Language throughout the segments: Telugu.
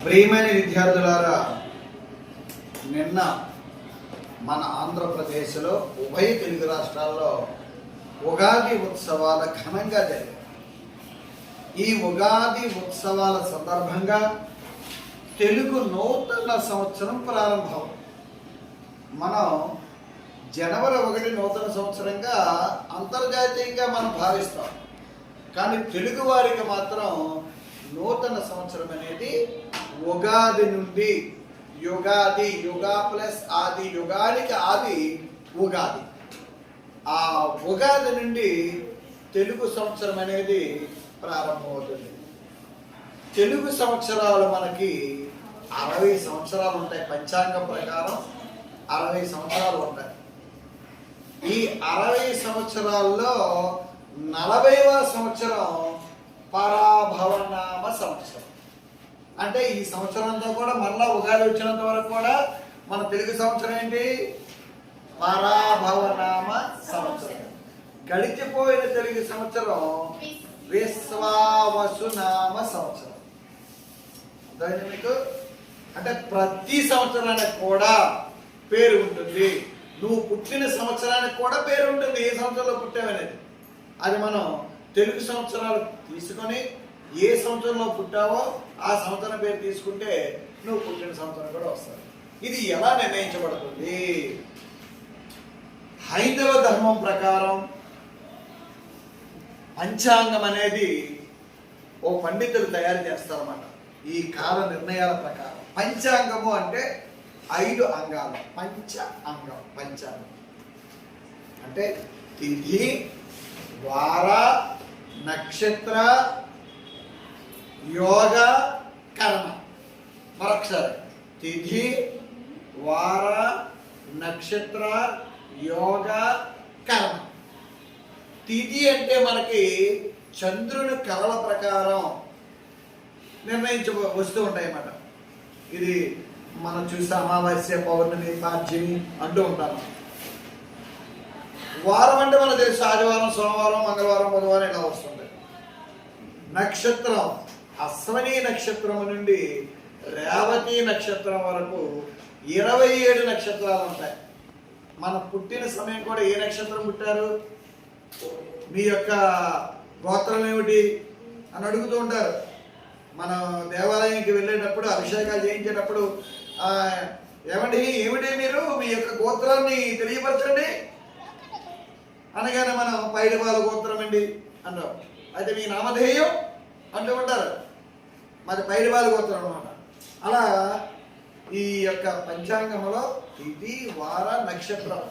ప్రియమైన విద్యార్థులారా, నిన్న మన ఆంధ్రప్రదేశ్లో ఉభయ తెలుగు రాష్ట్రాల్లో ఉగాది ఉత్సవాల ఘనంగా జరిగాయి. ఈ ఉగాది ఉత్సవాల సందర్భంగా తెలుగు నూతన సంవత్సరం ప్రారంభం. మనం జనవరి 1 నూతన సంవత్సరంగా అంతర్జాతీయంగా మనం భావిస్తాం. కానీ తెలుగు వారికి మాత్రం నూతన సంవత్సరం అనేది ఉగాది నుండి, యుగాది, యుగా ప్లస్ ఆది, యుగానికి ఆది ఉగాది. ఆ ఉగాది నుండి తెలుగు సంవత్సరం అనేది ప్రారంభమవుతుంది. తెలుగు సంవత్సరాలు మనకి 60 సంవత్సరాలు ఉంటాయి. పంచాంగం ప్రకారం 60 సంవత్సరాలు ఉంటాయి. ఈ 60 సంవత్సరాల్లో 40వ సంవత్సరం పరాభవనామ సంవత్సరం. అంటే ఈ సంవత్సరం అంతా కూడా మళ్ళా ఉగాది వచ్చినంత వరకు కూడా మన తెలుగు సంవత్సరం ఏంటి? పరాభవనామ సంవత్సరం. గడిచిపోయిన తెలుగు సంవత్సరం విశ్వావసునామ సంవత్సరం. అర్థమైంది మీకు? అంటే ప్రతి సంవత్సరానికి కూడా పేరు ఉంటుంది. నువ్వు పుట్టిన సంవత్సరానికి కూడా పేరు ఉంటుంది. ఏ సంవత్సరంలో పుట్టావనేది అది మనం తెలుగు సంవత్సరాలు తీసుకొని ఏ సంవత్సరంలో పుట్టావో ఆ సంవత్సరం పేరు తీసుకుంటే నువ్వు పుట్టిన సంవత్సరం కూడా వస్తుంది. ఇది ఎలా నిర్ణయించబడుతుంది? హైందవ ధర్మం ప్రకారం పంచాంగం అనేది ఓ పండితులు తయారు చేస్తారన్నమాట. ఈ కాల నిర్ణయాల ప్రకారం పంచాంగము అంటే 5 అంగాలు. పంచాంగం అంటే తిథి, వార, నక్షత్ర, యోగ, కర్మ. మరొకసారి తిథి, వార, నక్షత్ర, యోగ, కర్మ. తిథి అంటే మనకి చంద్రుని కళల ప్రకారం నిర్ణయించ వస్తూ ఉంటాయి అన్నమాట. ఇది మనం చూస్తే అమావాస్య, పౌర్ణమి, పాడ్యమి అంటూ ఉంటాము. వారం అంటే మనకు తెలుసు ఆదివారం, సోమవారం, మంగళవారం, బుధవారం ఇలా వస్తుంది. నక్షత్రం అశ్వని నక్షత్రం నుండి రేవతి నక్షత్రం వరకు 27 నక్షత్రాలు ఉంటాయి. మన పుట్టిన సమయం కూడా ఏ నక్షత్రం పుట్టారు, మీ యొక్క గోత్రం ఏమిటి అని అడుగుతూ ఉంటారు. మన దేవాలయానికి వెళ్ళేటప్పుడు, అభిషేకాలు చేయించేటప్పుడు ఏమిటి మీరు మీ యొక్క గోత్రాన్ని తెలియపరచండి అనగానే మనం పైడివాళ్ళ గోత్రం అండి అంటాం. అయితే మీ నామధేయం అంటూ ఉంటారు, మరి పైడివాళ్ళ గోత్రం అన్నమాట. అలా ఈ యొక్క పంచాంగంలో తిథి, వార, నక్షత్రం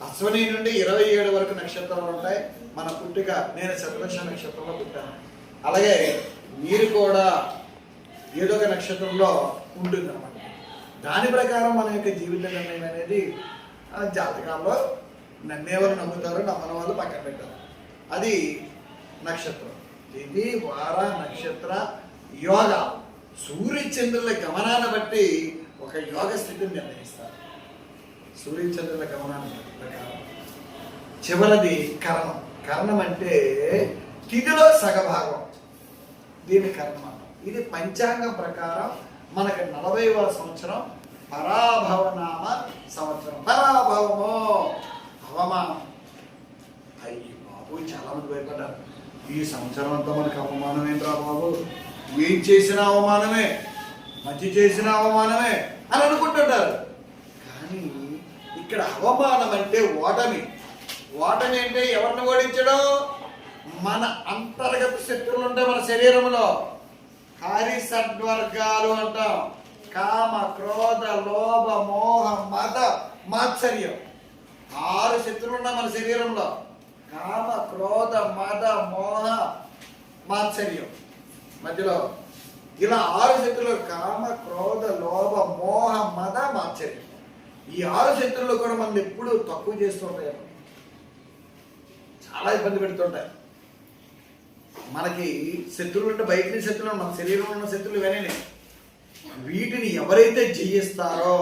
అశ్వని నుండి 27 వరకు నక్షత్రాలు ఉంటాయి. మన పుట్టిక నేను శతభిష నక్షత్రంలో పుట్టాను. అలాగే మీరు కూడా ఏదో ఒక నక్షత్రంలో ఉంటుంది అన్నమాట. దాని ప్రకారం మన యొక్క జీవిత నిర్ణయం అనేది జాతకాల్లో నమ్మేవారు నమ్ముతారు, నమ్మని వాళ్ళు పక్కన పెట్టారు. అది నక్షత్రం. తిథి, వార, నక్షత్ర, యోగ. సూర్యచంద్రుల గమనాన్ని బట్టి ఒక యోగ స్థితిని నిర్ణయిస్తారు. సూర్యచంద్రుల గమనాన్ని ప్రకారం. చివరిది కరణం. కరణం అంటే తిథిలో సగభాగం, దీని కరణం. ఇది పంచాంగం ప్రకారం మనకి 40వ సంవత్సరం పరాభవనామ సంవత్సరం. పరాభవము అవమానం. అయ్యి బాబు, చాలా మంది భయపడ్డారు. ఈ సంవత్సరం అంతా మనకు అవమానం ఏంట్రా బాబు, ఏం చేసినా అవమానమే, మంచి చేసినా అవమానమే అని అనుకుంటుంటారు. కానీ ఇక్కడ అవమానం అంటే ఓటమి. ఓటమి అంటే ఎవరిని ఓడించడం? మన అంతర్గత శక్తులు ఉంటాయి మన శరీరంలో. హరిషడ్వర్గాలు అంటాం. కామ, క్రోధ, లోభ, మోహ, మద, మాత్సర్యం. 6 శక్తులు ఉన్నాయి మన శరీరంలో. కామ, క్రోధ, మద, మోహ, మాత్సర్యం మధ్యలో ఇలా 6 శక్తులు. కామ, క్రోధ, లోభ, మోహ, మద, మాత్సర్యం. ఈ 6 శక్తుల్లో కూడా మనం ఎప్పుడు తక్కువ చేస్తుంటాయి, చాలా ఇబ్బంది పెడుతుంటాయి. మనకి శత్రువులు అంటే బయట శత్రువులు, మన శరీరంలో ఉన్న శత్రువులు ఇవన్నీ. వీటిని ఎవరైతే జయిస్తారో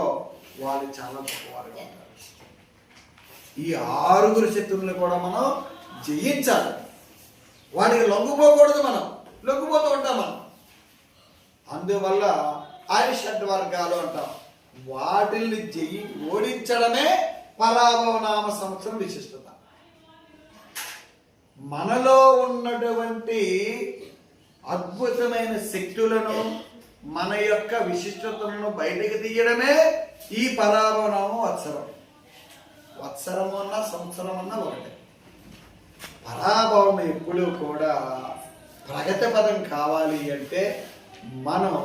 వాళ్ళు చాలా గొప్పవారుగా ఉంటారు. ఈ 6 శత్రువులను కూడా మనం జయించాలి. వాడికి లొంగిపోకూడదు. మనం లొంగిపోతూ ఉంటాం. మనం అందువల్ల అరిషడ్ వర్గాలు అంటాం. వాటిల్ని ఓడించడమే పరాభవనామ సంవత్సరం విశిష్టత. మనలో ఉన్నటువంటి అద్భుతమైన శక్తులను, మన యొక్క విశిష్టతలను బయటకు తీయడమే ఈ పరాభవనామం వత్సరం. వత్సరము అన్నా సంవత్సరం అన్నా ఒకటే. పరాభవం ఎప్పుడూ కూడా ప్రగతి పదం కావాలి అంటే మనం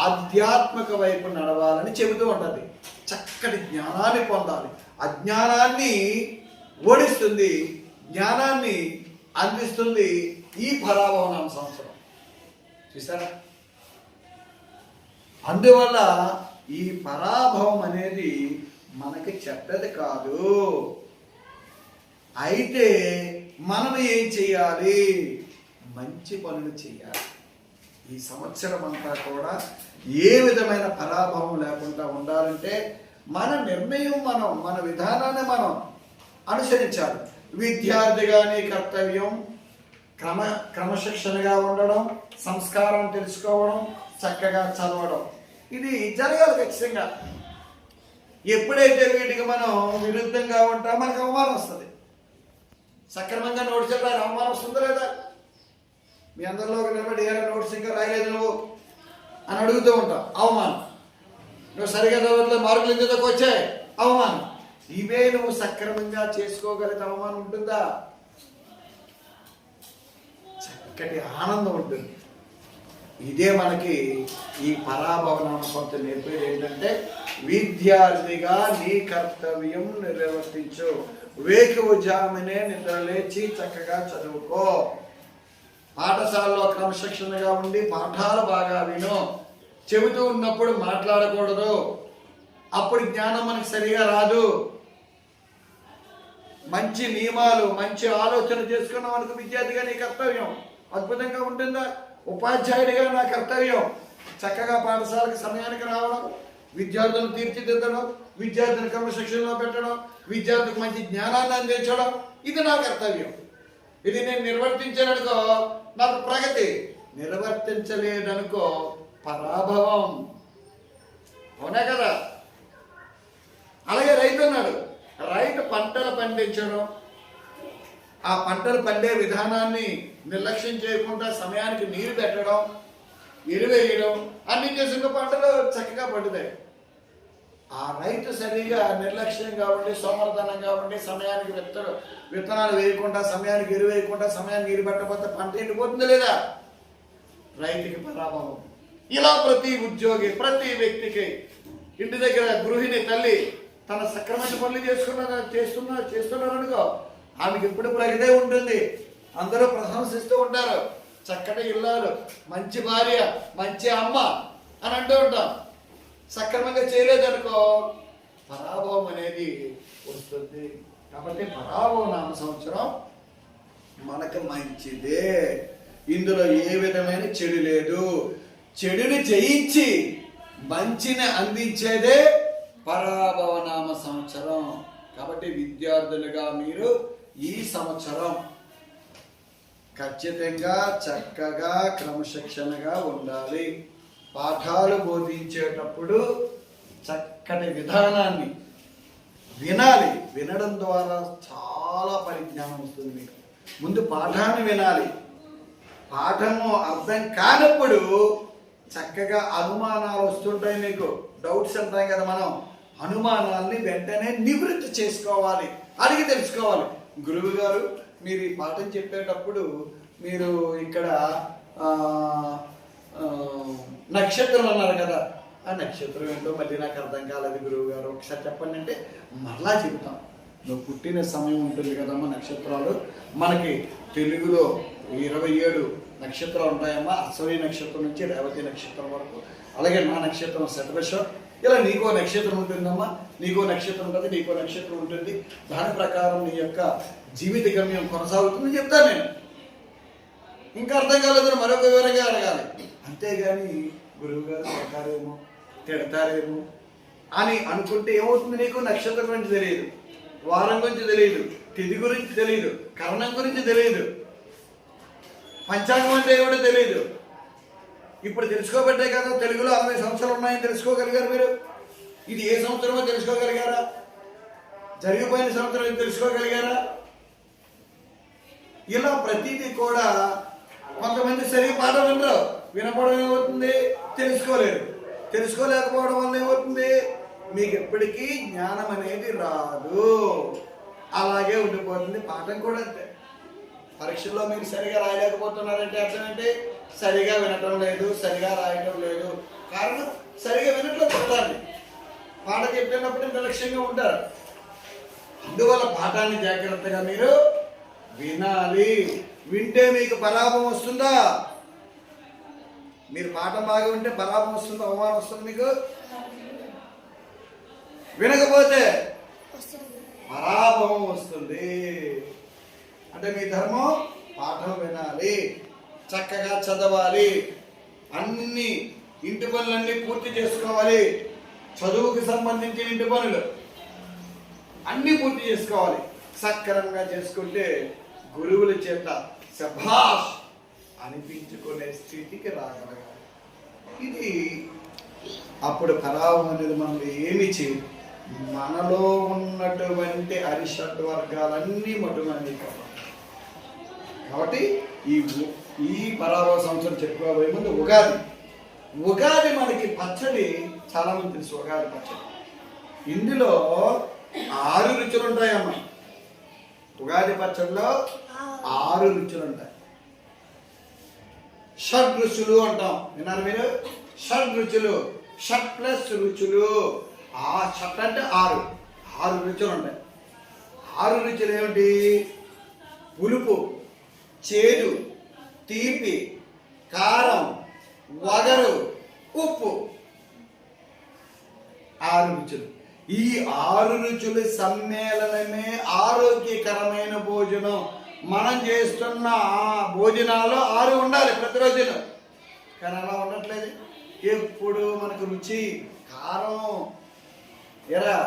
ఆధ్యాత్మిక వైపు నడవాలని చెబుతూ ఉంటుంది. చక్కటి జ్ఞానాన్ని పొందాలి. అజ్ఞానాన్ని ఓడిస్తుంది, జ్ఞానాన్ని అందిస్తుంది ఈ పరాభవనామ సంవత్సరం. చూసారా? అందువల్ల ఈ పరాభవం అనేది మనకి చెడ్డది కాదు. అయితే మనం ఏం చేయాలి? మంచి పనులు చేయాలి. ఈ సంవత్సరం అంతా కూడా ఏ విధమైన పరాభవం లేకుండా ఉండాలంటే మన నిర్ణయం మన విధానాన్ని మనం అనుసరించాలి. విద్యార్థిగా నీ కర్తవ్యం క్రమశిక్షణగా ఉండడం, సంస్కారం తెలుసుకోవడం, చక్కగా చదవడం. ఇది జరగాలి ఖచ్చితంగా. ఎప్పుడైతే వీటికి మనం విరుద్ధంగా ఉంటామో మనకు అవమానం వస్తుంది. సక్రమంగా నోట్స్ చెప్పాలి, అవమానం వస్తుందా లేదా? మీ అందరిలో నిలబడి ఏదైనా నోట్స్ ఇంకా రాయలేదు నువ్వు అని అడుగుతూ ఉంటాం, అవమానం. నువ్వు సరిగా చదవట్లేదు, మార్కులు ఎందుకు వచ్చాయి, అవమానం. ఇవే నువ్వు సక్రమంగా చేసుకోగలిగితే అవమానం ఉంటుందా? చక్కటి ఆనందం ఉంటుంది. ఇదే మనకి ఈ పరాభవనామ కొంత నేర్పేది ఏంటంటే, విద్యార్థిగా నీ కర్తవ్యం నిర్వర్తించు. వేకువజామునే నిద్ర లేచి చక్కగా చదువుకో. పాఠశాలలో క్రమశిక్షణగా ఉండి పాఠాలు బాగా విను. చెబుతూ ఉన్నప్పుడు మాట్లాడకూడదు, అప్పుడు జ్ఞానం మనకి సరిగా రాదు. మంచి నియమాలు, మంచి ఆలోచన చేసుకున్నాం అనుకో, విద్యార్థిగా నీ కర్తవ్యం అద్భుతంగా ఉంటుందా? ఉపాధ్యాయుడిగా నా కర్తవ్యం చక్కగా పాఠశాలకు సమయానికి రావడం, విద్యార్థులను తీర్చిదిద్దడం, విద్యార్థులను క్రమశిక్షణలో పెట్టడం, విద్యార్థులకు మంచి జ్ఞానాన్ని అందించడం. ఇది నా కర్తవ్యం. ఇది నేను నిర్వర్తించాననుకో నాకు ప్రగతి, నిర్వర్తించలేదనుకో పరాభవం. అవునా కదా? అలాగే రైతు ఉన్నాడు. రైతు పంటలు పండించడం, ఆ పంటలు పండే విధానాన్ని నిర్లక్ష్యం చేయకుండా సమయానికి నీరు పెట్టడం, ఎరువేయడం అన్ని చేసిన పంటలు చక్కగా పండుతాయి. ఆ రైతు సరిగా నిర్లక్ష్యంగా ఉండి, సోమర్థనంగా ఉండి, సమయానికి విత్తనాలు వేయకుండా, సమయానికి ఎరువు వేయకుండా, సమయానికి నీరు పెట్టకపోతే పంట ఎండిపోతుంది లేదా? రైతుకి పరాభవం. ఇలా ప్రతి ఉద్యోగి, ప్రతి వ్యక్తికి, ఇంటి దగ్గర గృహిణి తల్లి తన సక్రమైన పనులు చేస్తున్నారనుకో, ఆమెకి ఎప్పుడు ప్రగతే ఉంటుంది. అందరూ ప్రశంసిస్తూ ఉంటారు. చక్కటి ఇల్లాలు, మంచి భార్య, మంచి అమ్మ అని అంటూ ఉంటాం. సక్రమంగా చేయలేదనుకో పరాభవం అనేది వస్తుంది. కాబట్టి పరాభవ నామ సంవత్సరం మనకు మంచిదే. ఇందులో ఏ విధమైన చెడు లేదు. చెడుని జయించి మంచిని అందించేదే పరాభవనామ సంవత్సరం. కాబట్టి విద్యార్థులుగా మీరు ఈ సంవత్సరం ఖచ్చితంగా చక్కగా క్రమశిక్షణగా ఉండాలి. పాఠాలు బోధించేటప్పుడు చక్కటి విధానాన్ని వినాలి. వినడం ద్వారా చాలా పరిజ్ఞానం వస్తుంది మీకు. ముందు పాఠాన్ని వినాలి. పాఠము అర్థం కానప్పుడు చక్కగా అనుమానాలు వస్తుంటాయి. మీకు డౌట్స్ అంటాం కదా, మనం అనుమానాల్ని వెంటనే నివృత్తి చేసుకోవాలి, అడిగి తెలుసుకోవాలి. గురువు గారు మీరు ఈ పాఠం చెప్పేటప్పుడు మీరు ఇక్కడ నక్షత్రం అన్నారు కదా, ఆ నక్షత్రం ఏంటో మళ్ళీ నాకు అర్థం కాలేదు గురువు గారు, ఒకసారి చెప్పండి అంటే మరలా చెబుతాం. నువ్వు పుట్టిన సమయం ఉంటుంది కదమ్మా, నక్షత్రాలు మనకి తెలుగులో 27 నక్షత్రాలు ఉంటాయమ్మా. అశ్వని నక్షత్రం నుంచి రేవతి నక్షత్రం వరకు. అలాగే నా నక్షత్రం శతభిష. ఇలా నీకో నక్షత్రం ఉంటుందమ్మా, నీకో నక్షత్రం ఉంటుంది, నీకో నక్షత్రం ఉంటుంది. దాని ప్రకారం నీ యొక్క జీవిత గమ్యం కొనసాగుతుందని చెప్తాను నేను. ఇంకా అర్థం కాలేదని మరొక వివరంగా అడగాలి. అంతేగాని గురువు గారు తిడతారేమో తిడతారేమో అని అనుకుంటే ఏమవుతుంది? నీకు నక్షత్రం గురించి తెలియదు, వారం గురించి తెలియదు, తిథి గురించి తెలియదు, కరణం గురించి తెలియదు, పంచాంగం అంటే ఏమిటో తెలియదు. ఇప్పుడు తెలుసుకోబట్టే కదా తెలుగులో 60 సంవత్సరాలు ఉన్నాయని తెలుసుకోగలిగారు మీరు. ఇది ఏ సంవత్సరమో తెలుసుకోగలిగారా? జరిగిపోయిన సంవత్సరం తెలుసుకోగలిగారా? ఇలా ప్రతిదీ కూడా కొంతమంది సరిగ్గా పాఠం వినరు. వినపడం ఏమవుతుంది? తెలుసుకోలేరు. తెలుసుకోలేకపోవడం వల్ల ఏమవుతుంది? మీకు ఎప్పటికీ జ్ఞానం అనేది రాదు, అలాగే ఉండిపోతుంది. పాఠం కూడా అంతే. పరీక్షల్లో మీరు సరిగా రాయలేకపోతున్నారంటే అర్థం ఏంటి? సరిగా వినటం లేదు, సరిగా రాయటం లేదు. కారణం సరిగా వినట్లేదు. పాఠాన్ని పాఠం చెప్పినప్పుడు నిర్లక్ష్యంగా ఉంటారు. అందువల్ల పాఠాన్ని జాగ్రత్తగా మీరు వినాలి. వింటే మీకు పరాభం వస్తుందా? మీరు పాఠం బాగా వింటే పరాభం వస్తుందా, అవమానం వస్తుంది మీకు? వినకపోతే పరాభవం వస్తుంది. అంటే మీ ధర్మం పాఠం వినాలి, చక్కగా చదవాలి, అన్ని ఇంటి పనులన్నీ పూర్తి చేసుకోవాలి. చదువుకి సంబంధించిన ఇంటి పనులు అన్నీ పూర్తి చేసుకోవాలి. సక్రమంగా చేసుకుంటే గురువుల చేత శభాష్ అనిపించుకునే స్థితికి రాగలగాలి. ఇది అప్పుడు పరాభవం అనేది మనల్ని ఏమి చేయదు. మనలో ఉన్నటువంటి అరిషడ్ వర్గాలన్నీ మటుమని. కాబట్టి ఈ పరాభవ సంవత్సరం చెప్పుకోబోయే ముందు ఉగాది మనకి పచ్చడి చాలా మంది తెలుసు. ఉగాది పచ్చడి ఇందులో 6 రుచులు ఉంటాయమ్మా. ఉగాది పచ్చడిలో 6 రుచులు ఉంటాయి. షడ్ రుచులు అంటాం, విన్నారు మీరు? షడ్ రుచులు, షడ్ ప్లస్ రుచులు. ఆ షట్ అంటే 6 రుచులు ఉంటాయి. 6 రుచులు ఏమిటి? పులుపు, చేదు, తీపి, కారం, వగరు, ఉప్పు. 6 రుచులు. ఈ 6 రుచుల సమ్మేళనమే ఆరోగ్యకరమైన భోజనం. మనం చేస్తున్న ఆ భోజనాల్లో 6 ఉండాలి ప్రతిరోజును. కానీ అలా ఉండట్లేదు. ఎప్పుడు మనకు రుచి, కారం, ఎరా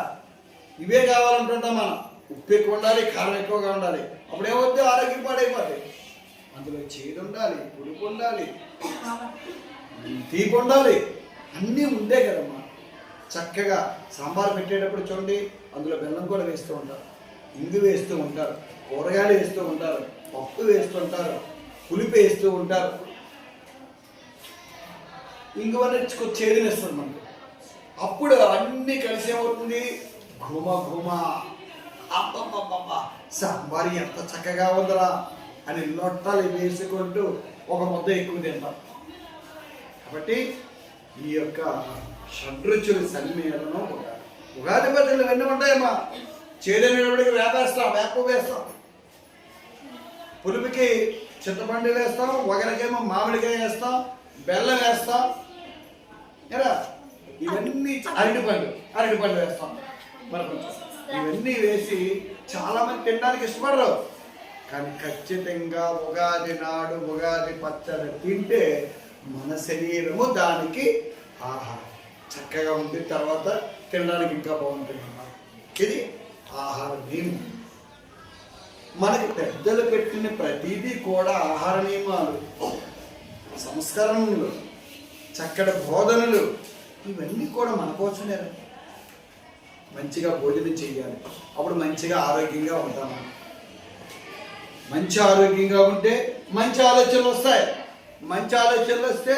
ఇవే కావాలంటుంటాం మనం. ఉప్పు ఎక్కువ ఉండాలి, కారం ఎక్కువగా ఉండాలి. అప్పుడు ఏమవుతుంది? ఆరోగ్యం పాడైపోతుంది. అందులో చేదు ఉండాలి, పులుపు ఉండాలి, తీపి ఉండాలి, అన్నీ ఉండే కదమ్మా. చక్కగా సాంబార్ పెట్టేటప్పుడు చూడండి, అందులో బెల్లం కూడా వేస్తూ ఉంటారు, ఇంగు వేస్తూ ఉంటారు, కూరగాయలు వేస్తూ ఉంటారు, పప్పు వేస్తుంటారు, పులుపు వేస్తూ ఉంటారు. ఇంగువన్నీ చేదునేస్తుంది మనకు. అప్పుడు అన్నీ కలిసి ఏమవుతుంది? ఘుమ ఘుమ, అబ్బబ్బబ్బ సాంబార్ ఎంత చక్కగా ఉందరా అని లొట్టలు వేసుకుంటూ ఒక ముద్ద ఎక్కువ తింటాం. కాబట్టి ఈ యొక్క షడ్రుచుల సమ్మేళనం ఉగాది పచ్చళ్ళు ఇవన్నీ ఉంటాయమ్మా. చేదనేటప్పటికి వేప వేస్తాం, పులుపుకి చింతపండు వేస్తాం, వగరకేమో మామిడికాయ వేస్తాం, బెల్లం వేస్తాం, ఎలా ఇవన్నీ అరటిపండు వేస్తాం. మరి ఇవన్నీ వేసి చాలా మంది తినడానికి ఇష్టపడరు. కానీ ఖచ్చితంగా ఉగాది నాడు ఉగాది పచ్చడి తింటే మన శరీరము దానికి ఆహారం చక్కగా ఉంది. తర్వాత తినడానికి ఇంకా బాగుంటుంది. ఇది ఆహార నియమం. మనకి పెద్దలు పెట్టిన ప్రతిదీ కూడా ఆహార నియమాలు, సంస్కరణలు, చక్కటి బోధనలు, ఇవన్నీ కూడా మన కోసమే. మంచిగా భోజనం చేయాలి, అప్పుడు మంచిగా ఆరోగ్యంగా ఉంటాము. మంచి ఆరోగ్యంగా ఉంటే మంచి ఆలోచనలు వస్తాయి. మంచి ఆలోచనలు వస్తే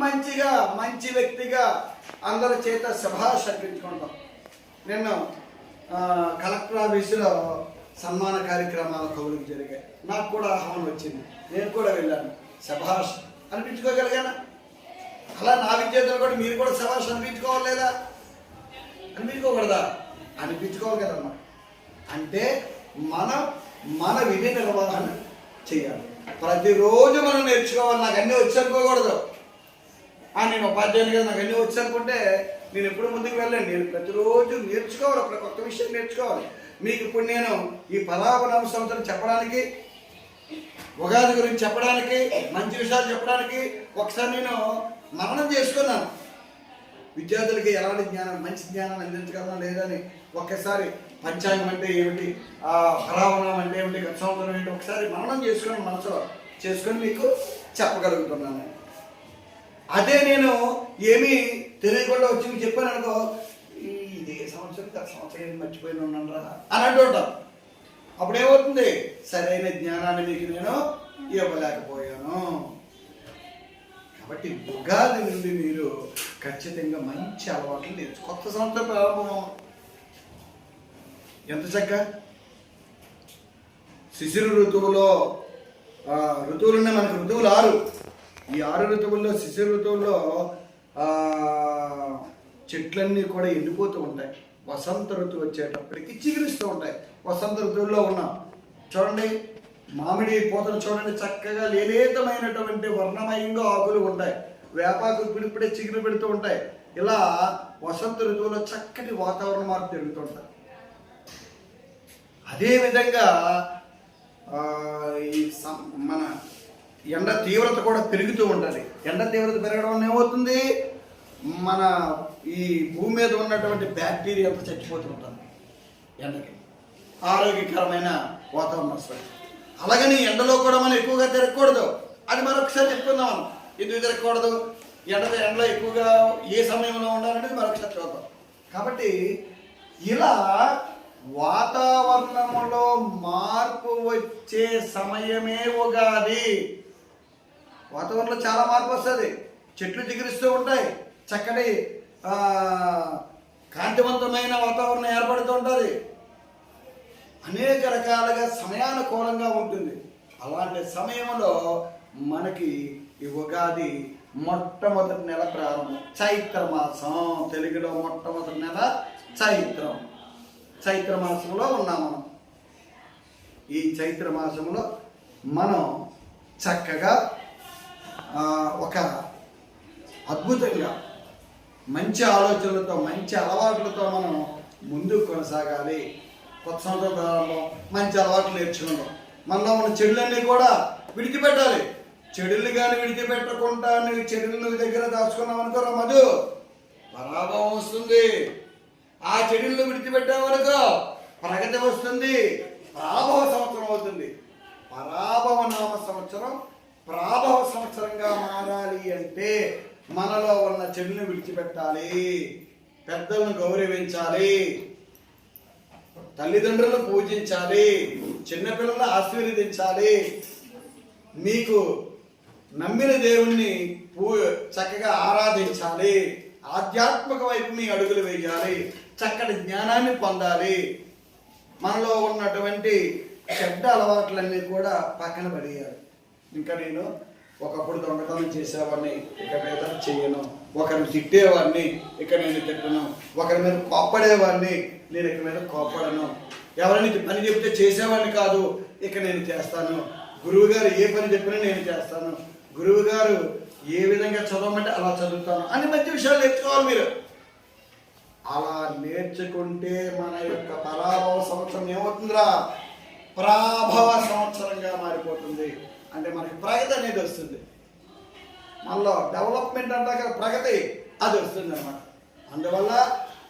మంచిగా మంచి వ్యక్తిగా అందరి చేత శభాష్ అనిపించుకుంటాం. నిన్న కలెక్టర్ ఆఫీసులో సన్మాన కార్యక్రమాల కవులకు జరిగాయి. నాకు కూడా ఆహ్వానం వచ్చింది, నేను కూడా వెళ్ళాను. శభాష్ అనిపించుకోగలిగానా? అలా నా విద్యార్థులు కూడా మీరు కూడా శభాష్ అనిపించుకోవాలి లేదా? అనిపించుకోకూడదా? అనిపించుకోవాలి కదమ్మా. అంటే మన విధి నిర్వహణ చేయాలి. ప్రతిరోజు మనం నేర్చుకోవాలి. నాకు అన్నీ వచ్చి అనుకోకూడదు. నేను ఉపాధ్యాయుని కదా, నాకు అన్నీ వచ్చి అనుకుంటే నేను ఎప్పుడు ముందుకు వెళ్ళండి. నేను ప్రతిరోజు నేర్చుకోవాలి, ఒక కొత్త విషయం నేర్చుకోవాలి. మీకు ఇప్పుడు నేను ఈ పరాభవ సంవత్సరం చెప్పడానికి, ఉగాది గురించి చెప్పడానికి, మంచి విషయాలు చెప్పడానికి ఒకసారి నేను మననం చేసుకున్నాను. విద్యార్థులకి ఎలాంటి జ్ఞానం, మంచి జ్ఞానాన్ని అందించగలనా లేదని ఒక్కసారి పంచాంగం అంటే ఏమిటి, పరావణం అంటే ఏమిటి, సంవత్సరం ఏంటి ఒకసారి మననం చేసుకొని మనసులో చేసుకొని మీకు చెప్పగలుగుతున్నాను. అదే నేను ఏమీ తెలియకుండా వచ్చి మీకు చెప్పాను అనుకో, ఇదే సంవత్సరం గత సంవత్సరం మర్చిపోయిన ఉన్నాను అని అంటుంటాం. అప్పుడేమవుతుంది, సరైన జ్ఞానాన్ని మీకు నేను ఇవ్వలేకపోయాను. కాబట్టి ఉగాది నుండి మీరు ఖచ్చితంగా మంచి అలవాట్లు నేర్చు. కొత్త సంవత్సరం ప్రారంభం ఎంత చక్కగా శిశిర ఋతువులో ఋతువులు ఉన్నాయి మనకు. ఋతువులు 6. ఈ 6 ఋతువుల్లో శిశిర ఋతువుల్లో చెట్లన్నీ కూడా ఎండిపోతూ ఉంటాయి. వసంత ఋతువు వచ్చేటప్పటికి చిగురిస్తూ ఉంటాయి. వసంత ఋతువుల్లో ఉన్నాం చూడండి, మామిడి పూతలు చూడండి, చక్కగా లేలేతమైనటువంటి వర్ణమయంగా ఆకులు ఉంటాయి. వేపాకులు పిడిపిడే చిగురు పెడుతూ ఉంటాయి. ఇలా వసంత ఋతువులో చక్కటి వాతావరణ మార్పు జరుగుతుంటాయి. అదేవిధంగా ఈ మన ఎండ తీవ్రత కూడా పెరుగుతూ ఉంటుంది. ఎండ తీవ్రత పెరగడం వల్ల ఏమవుతుంది, మన ఈ భూమి మీద ఉన్నటువంటి బ్యాక్టీరియా అంతా చచ్చిపోతూ ఉంటుంది. ఎండకి ఆరోగ్యకరమైన వాతావరణం వస్తుంది. అలాగని ఎండలో కూడా మనం ఎక్కువగా తిరగకూడదు. అది మరొకసారి చెప్పుకుందాం. ఎందుకు తిరగకూడదు, ఎండలో ఎక్కువగా ఏ సమయంలో ఉండాలనేది మరొకసారి చూద్దాం. కాబట్టి ఇలా వాతావరణంలో మార్పు వచ్చే సమయమే ఉగాది. వాతావరణంలో చాలా మార్పు వస్తుంది. చెట్లు చిగురిస్తూ ఉంటాయి. చక్కటి కాంతివంతమైన వాతావరణం ఏర్పడుతూ ఉంటుంది. అనేక రకాలుగా సమయానుకూలంగా ఉంటుంది. అలాంటి సమయంలో మనకి ఈ ఉగాది మొట్టమొదటి నెల ప్రారంభం. చైత్ర మాసం, తెలుగులో మొట్టమొదటి నెల చైత్రం. చైత్ర మాసంలో ఉన్నాం మనం. ఈ చైత్ర మాసంలో మనం చక్కగా ఒక అద్భుతంగా మంచి ఆలోచనలతో మంచి అలవాట్లతో మనం ముందుకు కొనసాగాలి. కొత్త సంవత్సరం ప్రారంభం, మంచి అలవాట్లు నేర్చుకుందాం. మనలో ఉన్న చెడులన్నీ కూడా విడిచిపెట్టాలి. చెడులు కానీ విడిచిపెట్టకుండా నువ్వు చెడులు నువ్వు దగ్గర దాచుకున్నావు అనుకోరా మధు, పరాభవం వస్తుంది. ఆ చెడులను విడిచిపెట్టావనుకో ప్రగతి వస్తుంది. ప్రాభవ సంవత్సరం అవుతుంది. పరాభవ నామ సంవత్సరం ప్రాభవ సంవత్సరంగా మారాలి అంటే మనలో ఉన్న చెడులను విడిచిపెట్టాలి. పెద్దలను గౌరవించాలి. తల్లిదండ్రులను పూజించాలి. చిన్నపిల్లలను ఆశీర్వదించాలి. మీకు నమ్మిన దేవుణ్ణి చక్కగా ఆరాధించాలి. ఆధ్యాత్మిక వైపు మీ అడుగులు వేయాలి. చక్కటి జ్ఞానాన్ని పొందాలి. మనలో ఉన్నటువంటి చెడ్డ అలవాట్లన్నీ కూడా పక్కన పడేయాలి. ఇంకా నేను ఒకప్పుడు దొంగతనం చేసేవాడిని, ఇక మీద చేయను. ఒకరిని తిట్టేవాడిని, ఇక నేను తిట్టను. ఒకరి మీద కోప్పడేవాడిని, నేను ఇక మీద కోప్పడను. ఎవరైనా పని చెప్తే చేసేవాడిని కాదు, ఇక నేను చేస్తాను. గురువు గారు ఏ పని చెప్పినా నేను చేస్తాను. గురువు గారు ఏ విధంగా చదవమంటే అలా చదువుతాను అని మంచి విషయాలు నేర్చుకోవాలి మీరు. అలా నేర్చుకుంటే మన యొక్క పరాభవ సంవత్సరం ఏమవుతుందిరా, ప్రాభవ సంవత్సరంగా మారిపోతుంది. అంటే మనకి ప్రగతి అనేది వస్తుంది. మనలో డెవలప్మెంట్ అంటాక ప్రగతి అది వస్తుంది అన్నమాట. అందువల్ల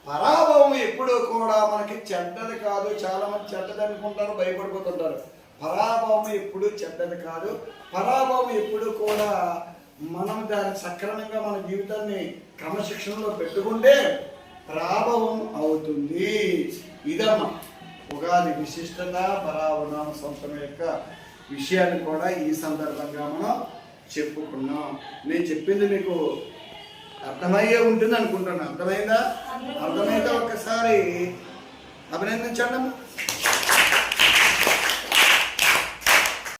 పరాభవం ఎప్పుడూ కూడా మనకి చెడ్డది కాదు. చాలా మంది చెడ్డది అనుకుంటారు, భయపడిపోతుంటారు. పరాభవం ఎప్పుడు చెడ్డది కాదు. పరాభవం ఎప్పుడు కూడా మనం దాన్ని సక్రమంగా మన జీవితాన్ని క్రమశిక్షణలో పెట్టుకుంటే ప్రాభవం అవుతుంది. ఇదమ్మా ఉగాది విశిష్టంగా పరాభవ సంవత్సరం యొక్క విషయాన్ని కూడా ఈ సందర్భంగా మనం చెప్పుకున్నాం. నేను చెప్పింది మీకు అర్థమయ్యే ఉంటుంది అనుకుంటున్నాను. అర్థమైందా? అర్థమైతే ఒక్కసారి అభినందించండి.